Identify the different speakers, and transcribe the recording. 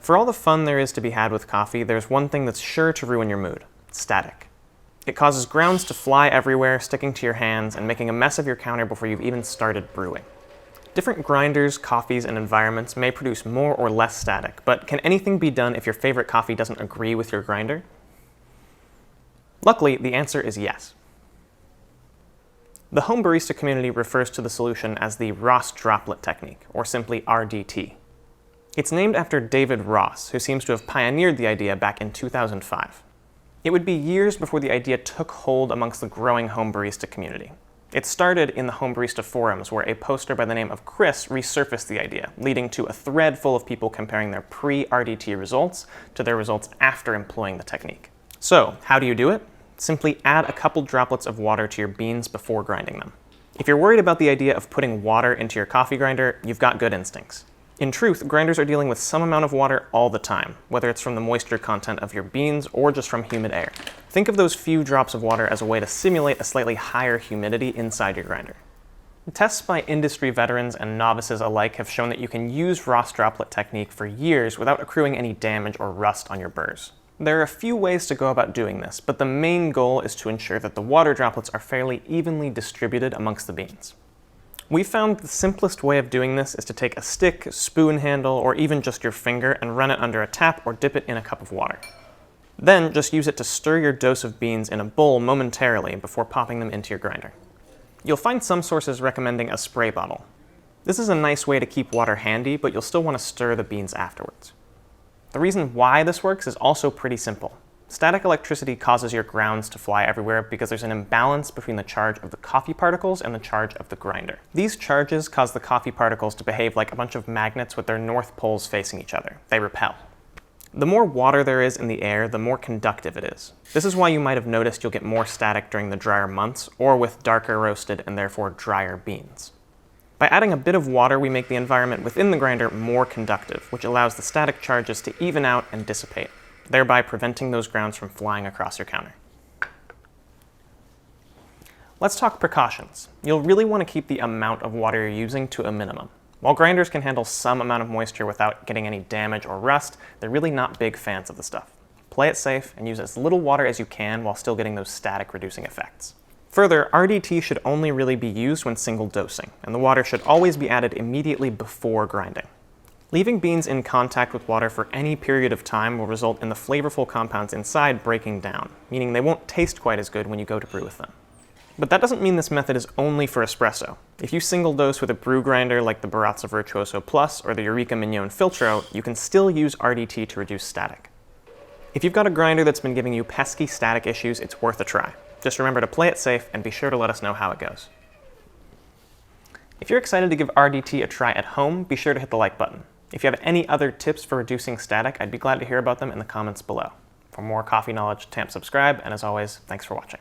Speaker 1: For all the fun there is to be had with coffee, there's one thing that's sure to ruin your mood: static. It causes grounds to fly everywhere, sticking to your hands and making a mess of your counter before you've even started brewing. Different grinders, coffees, and environments may produce more or less static, but can anything be done if your favorite coffee doesn't agree with your grinder? Luckily, the answer is yes. The home barista community refers to the solution as the Ross droplet technique, or simply RDT. It's named after David Ross, who seems to have pioneered the idea back in 2005. It would be years before the idea took hold amongst the growing home barista community. It started in the home barista forums, where a poster by the name of Chris resurfaced the idea, leading to a thread full of people comparing their pre-RDT results to their results after employing the technique. So, how do you do it? Simply add a couple droplets of water to your beans before grinding them. If you're worried about the idea of putting water into your coffee grinder, you've got good instincts. In truth, grinders are dealing with some amount of water all the time, whether it's from the moisture content of your beans or just from humid air. Think of those few drops of water as a way to simulate a slightly higher humidity inside your grinder. Tests by industry veterans and novices alike have shown that you can use Ross droplet technique for years without accruing any damage or rust on your burrs. There are a few ways to go about doing this, but the main goal is to ensure that the water droplets are fairly evenly distributed amongst the beans. We found the simplest way of doing this is to take a stick, spoon handle, or even just your finger and run it under a tap or dip it in a cup of water. Then just use it to stir your dose of beans in a bowl momentarily before popping them into your grinder. You'll find some sources recommending a spray bottle. This is a nice way to keep water handy, but you'll still want to stir the beans afterwards. The reason why this works is also pretty simple. Static electricity causes your grounds to fly everywhere because there's an imbalance between the charge of the coffee particles and the charge of the grinder. These charges cause the coffee particles to behave like a bunch of magnets with their north poles facing each other. They repel. The more water there is in the air, the more conductive it is. This is why you might have noticed you'll get more static during the drier months, or with darker roasted and therefore drier beans. By adding a bit of water, we make the environment within the grinder more conductive, which allows the static charges to even out and dissipate, thereby preventing those grounds from flying across your counter. Let's talk precautions. You'll really want to keep the amount of water you're using to a minimum. While grinders can handle some amount of moisture without getting any damage or rust, they're really not big fans of the stuff. Play it safe and use as little water as you can while still getting those static reducing effects. Further, RDT should only really be used when single dosing, and the water should always be added immediately before grinding. Leaving beans in contact with water for any period of time will result in the flavorful compounds inside breaking down, meaning they won't taste quite as good when you go to brew with them. But that doesn't mean this method is only for espresso. If you single dose with a brew grinder like the Baratza Virtuoso Plus or the Eureka Mignon Filtro, you can still use RDT to reduce static. If you've got a grinder that's been giving you pesky static issues, it's worth a try. Just remember to play it safe and be sure to let us know how it goes. If you're excited to give RDT a try at home, be sure to hit the like button. If you have any other tips for reducing static, I'd be glad to hear about them in the comments below. For more coffee knowledge, subscribe, and as always, thanks for watching.